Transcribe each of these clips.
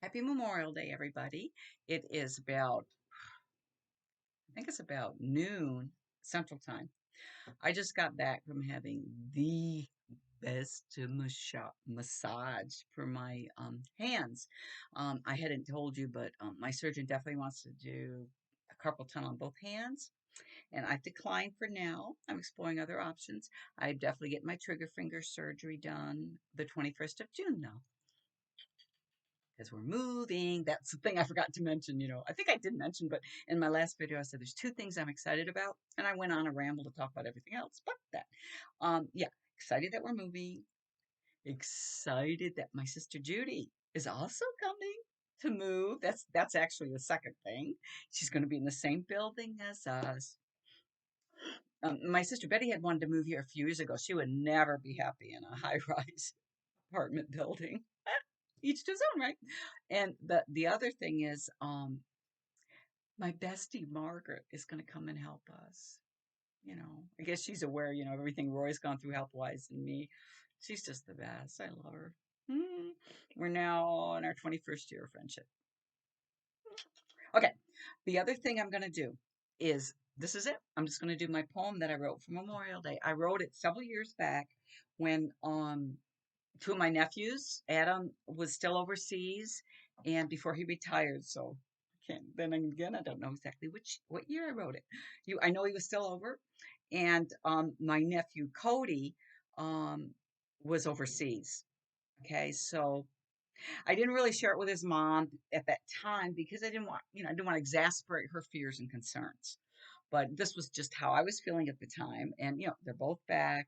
Happy Memorial Day, everybody. It is I think it's about noon Central Time. I just got back from having the best massage for my hands. I hadn't told you, but my surgeon definitely wants to do a carpal tunnel on both hands, and I've declined for now. I'm exploring other options. I definitely get my trigger finger surgery done the 21st of June, though. Because we're moving. That's the thing I forgot to mention. I think I did mention, but in my last video, I said there's two things I'm excited about. And I went on a ramble to talk about everything else but that. Yeah, excited that we're moving. Excited that my sister Judy is also coming to move. That's actually the second thing. She's going to be in the same building as us. My sister Betty had wanted to move here a few years ago. She would never be happy in a high-rise apartment building. Each to his own, right? And the other thing is, my bestie Margaret is going to come and help us. I guess she's aware, everything Roy's gone through health wise and me. She's just the best. I love her. Mm. We're now in our 21st year of friendship. Okay. The other thing I'm going to do is this is it. I'm just going to do my poem that I wrote for Memorial Day. I wrote it several years back when two of my nephews, Adam was still overseas and before he retired. So then again, I don't know exactly what year I wrote it. I know he was still over, and my nephew Cody um, was overseas. Okay, so I didn't really share it with his mom at that time because I didn't want to exasperate her fears and concerns. But this was just how I was feeling at the time, and they're both back.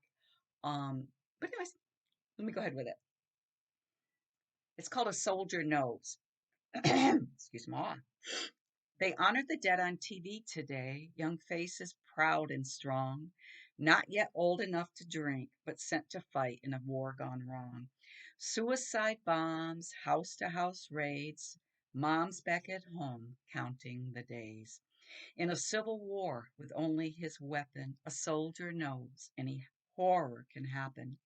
But anyways, let me go ahead with it. It's called A Soldier Knows. Excuse me. They honored the dead on TV today, young faces proud and strong, not yet old enough to drink, but sent to fight in a war gone wrong. Suicide bombs, house to house raids, moms back at home counting the days. In a civil war with only his weapon, a soldier knows any horror can happen.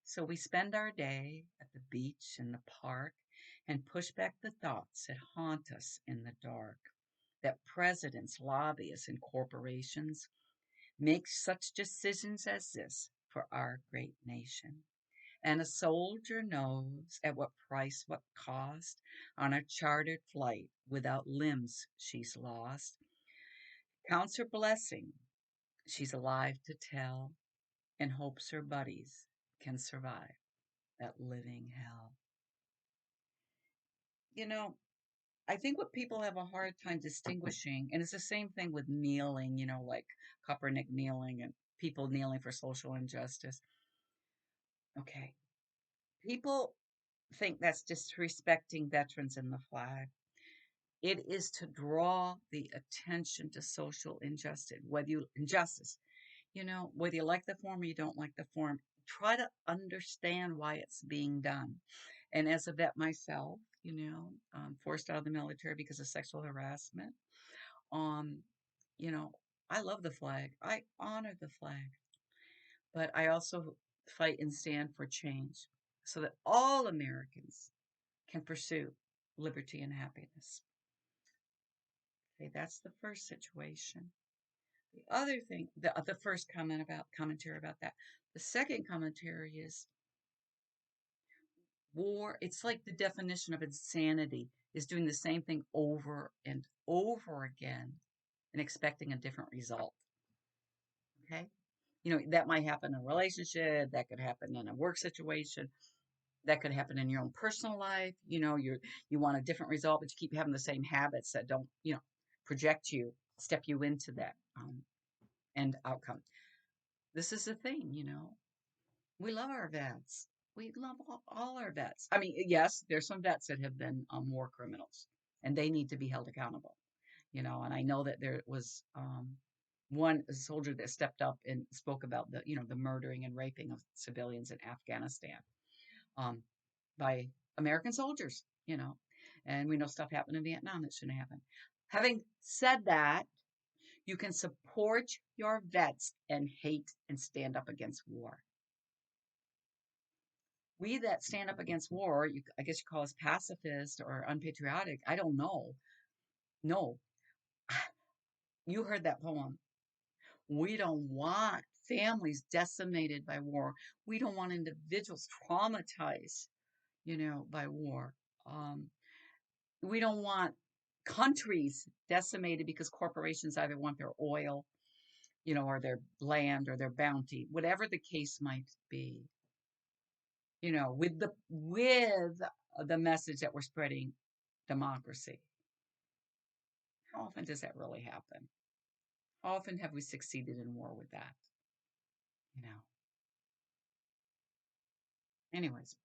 So we spend our day at the beach in the park and push back the thoughts that haunt us in the dark. That presidents, lobbyists, and corporations make such decisions as this for our great nation. And a soldier knows at what price, what cost, on a chartered flight without limbs she's lost. Counts her blessing, she's alive to tell, and hopes her buddies can survive that living hell. You know, I think what people have a hard time distinguishing, and it's the same thing with kneeling, like Kaepernick kneeling and people kneeling for social injustice. Okay. People think that's disrespecting veterans and the flag. It is to draw the attention to social injustice, whether you like the form or you don't like the form, try to understand why it's being done. And as a vet myself, forced out of the military because of sexual harassment, um, you know, I love the flag. I honor the flag, but I also fight and stand for change so that all Americans can pursue liberty and happiness. Okay, that's the first situation. The other thing, the first commentary about that. The second commentary is war. It's like the definition of insanity is doing the same thing over and over again and expecting a different result. Okay. That might happen in a relationship, that could happen in a work situation, that could happen in your own personal life. You want a different result, but you keep having the same habits that don't, project you, step you into that end outcome. This is the thing, we love our vets. We love all our vets. I mean, yes, there's some vets that have been war criminals, and they need to be held accountable. And I know that there was one soldier that stepped up and spoke about the murdering and raping of civilians in Afghanistan um, by American soldiers. And we know stuff happened in Vietnam that shouldn't happen. Having said that, you can support your vets and hate and stand up against war. We that stand up against war, I guess you call us pacifist or unpatriotic. I don't know. No, you heard that poem. We don't want families decimated by war. We don't want individuals traumatized, by war. Um, we don't want countries decimated because corporations either want their oil, or their land or their bounty, whatever the case might be, with the message that we're spreading democracy. How often does that really happen? How often have we succeeded in war with that? You know. Anyways,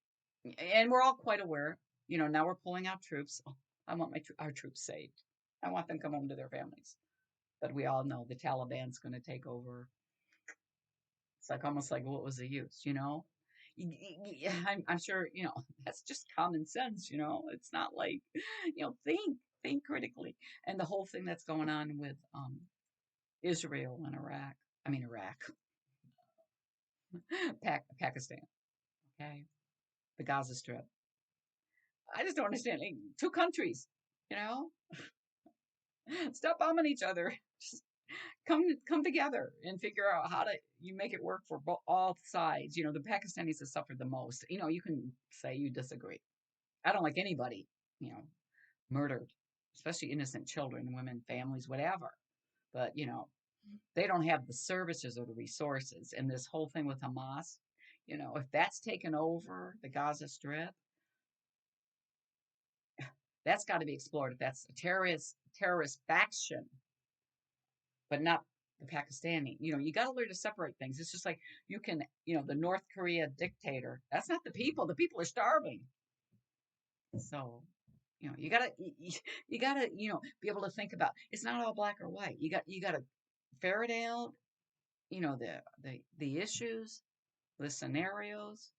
and we're all quite aware. Now we're pulling out troops. Oh, I want our troops saved. I want them to come home to their families. But we all know the Taliban's going to take over. It's like almost like what was the use, I'm sure, that's just common sense, It's not like, think critically. And the whole thing that's going on with Israel and Iraq, I mean Iraq, Pakistan, okay, the Gaza Strip. I just don't understand. Two countries, you know, stop bombing each other. Just come together and figure out how to you make it work for all sides. The Pakistanis have suffered the most. You can say you disagree. I don't like anybody, you know, murdered, especially innocent children, women, families, whatever. But they don't have the services or the resources. And this whole thing with Hamas, if that's taken over the Gaza Strip, that's got to be explored. If that's a terrorist faction, but not the Pakistani. You got to learn to separate things. It's just like you can, the North Korea dictator. That's not the people. The people are starving. So, you gotta, be able to think about. It's not all black or white. You got to ferret out, the issues, the scenarios,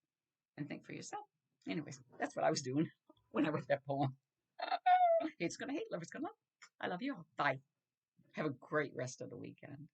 and think for yourself. Anyways, that's what I was doing when I wrote that poem. Hate's gonna hate, lovers gonna love. I love you all. Bye. Have a great rest of the weekend.